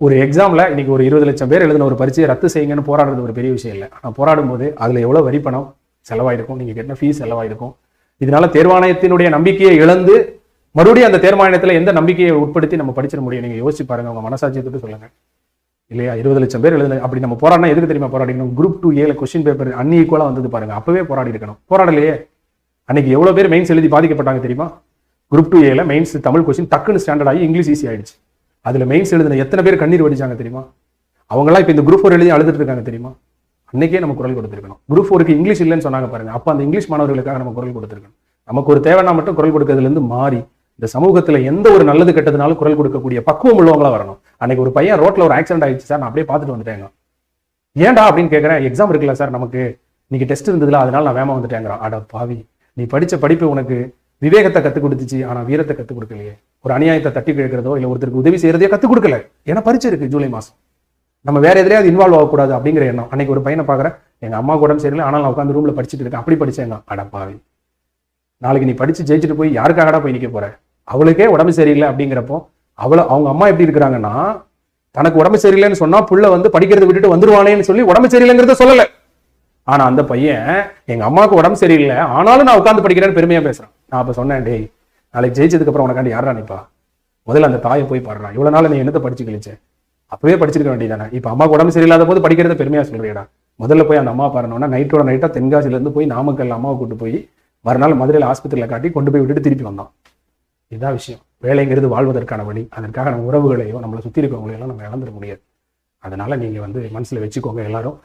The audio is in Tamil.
ஒரு எக்ஸாம்ல இன்னைக்கு ஒரு 20 லட்சம் பேர் எழுதின ஒரு பரீட்சையை ரத்து செய்யுங்கன்னு போராடுறது ஒரு பெரிய விஷயம் இல்லை. ஆனால் போராடும் போது அதுல எவ்வளவு வரி பணம் செலவாயிருக்கும், நீங்க கட்டின ஃபீஸ் செலவாயிருக்கும். இதனால தேர்வாணையத்தினுடைய நம்பிக்கையை இழந்து மறுபடியும் அந்த தேர்வாணையத்துல எந்த நம்பிக்கையை உட்படுத்தி நம்ம படிச்சிட முடியும்? நீங்க யோசிச்சு பாருங்க, உங்க மனசாட்சியை தொட்டு சொல்லுங்க. இல்லையா? 20 லட்சம் பேர் எழுதுன அப்படி நம்ம போராடினா எதுக்கு தெரியுமா போராடிக்கணும்? குரூப் 2A கொஸ்டின் பேப்பர் அன்இக்குவலா வந்தது பாருங்க, அப்பவே போராடி இருக்கணும். போராடலையே. அன்னைக்கு எவ்வளவு பேர் மெயின்ஸ் எழுதி பாதிக்கப்பட்டாங்க தெரியுமா? Group 2A mains Tamil question டக்குன்னு ஸ்டாண்டர்ட் ஆகி இங்கிலீஷ் ஈஸி ஆயிடுச்சு. அதுல மெயின்ஸ் எழுதின எத்தனை பேர் கண்ணீர் வடிச்சாங்க தெரியுமா? அவங்களாம் இப்ப இந்த குரூப் 4 எழுதி அழுதுட்டு இருக்காங்க தெரியுமா? அன்னைக்கே நம்ம குரல் கொடுத்திருக்கணும். குரூப் 4க்கு இங்கிலீஷ் இல்லைன்னு சொன்னாங்க பாருங்க, அப்ப அந்த இங்கிலீஷ் மாணவர்களுக்காக நம்ம குரல் கொடுத்திருக்கணும். நமக்கு ஒரு தேவைன்னா மட்டும் குரல் கொடுக்கறதுல இருந்து மாறி இந்த சமூகத்துல எந்த ஒரு நல்லது கெட்டதுனாலும் குரல் கொடுக்கக்கூடிய பக்குவம் உள்ளவங்களா வரணும். அன்னைக்கு ஒரு பையன் ரோட்ல ஒரு ஆக்சிடென்ட் ஆயிடுச்சு சார், நான் அப்படியே பார்த்துட்டு வந்துட்டேங்க. ஏன்டா அப்படின்னு கேட்கறேன். எக்ஸாம் இருக்குல்ல சார், நமக்கு இன்னைக்கு டெஸ்ட் இருந்ததுல, அதனால நான் வேமா வந்துட்டேங்கிறான். அட பாவி, நீ படிச்ச படிப்பு உனக்கு விவேகத்தை கத்துக் கொடுத்துச்சு, ஆனா வீரத்தை கத்துக் கொடுக்கலையே. ஒரு அநியாயத்தை தட்டி கேட்கிறதோ இல்ல ஒருத்தருக்கு உதவி செய்யறதையோ கத்துக் கொடுக்கல. ஏன்னா பரீட்சை இருக்கு ஜூலை மாசம், நம்ம வேற எதிரையாவது இன்வால்வ் ஆகக்கூடாது அப்படிங்கிற எண்ணம். அன்னைக்கு ஒரு பையனை பாக்குறேன், எங்க அம்மா உடம்பு சரியில்லை, ஆனால் நான் உட்காந்து ரூம்ல படிச்சுட்டு இருக்கேன், அப்படி படிச்சேங்க. அட பாவி, நாளைக்கு நீ படிச்சு ஜெயிச்சுட்டு போய் யாருக்காகடா போய் நிக்க போற? அவளுக்கே உடம்பு சரியில்லை அப்படிங்கிறப்போ அவங்க அம்மா எப்படி இருக்கிறாங்கன்னா, தனக்கு உடம்பு சரியில்லைன்னு சொன்னா புள்ள வந்து படிக்கிறத விட்டுட்டு வந்துருவானேன்னு சொல்லி உடம்பு சரியில்லைங்கிறத சொல்லல. ஆனா அந்த பையன் எங்க அம்மாவுக்கு உடம்பு சரியில்லை ஆனாலும் நான் உட்காந்து படிக்கிறேன்னு பெருமையா பேசுறான். நான் அப்ப சொன்னேன், டேய் நாளைக்கு ஜெயிச்சதுக்கு அப்புறம் உனக்காண்டி யாரா நிப்பா? முதல்ல அந்த தாயை போய் பாடுறான். இவ்வளவு நாள் நீ என்னத்தை படிச்சு கழிச்ச? அப்பவே படிச்சிருக்க வேண்டியதானே. இப்ப அம்மாவுக்கு உடம்பு சரியில்லாத போது படிக்கிறத பெருமையா சொல்றியடா. முதல்ல போய் அந்த அம்மா பாருன்னா நைட்டோட நைட்டா தென்காசில இருந்து போய் நாமக்கல் அம்மாவை கூட்டு போய் மறுநாள் மதுரையில் ஆஸ்பத்திரியில காட்டி கொண்டு போய் விட்டுட்டு திருப்பி வந்தான். இதுதான் விஷயம். வேலைங்கிறது வாழ்வதற்கான வழி. அதற்காக நம்ம உறவுகளையோ நம்மளை சுத்தி இருக்கவங்களையெல்லாம் நம்ம இழந்துட முடியாது. அதனால நீங்க வந்து மனசுல வச்சுக்கோங்க எல்லாரும்.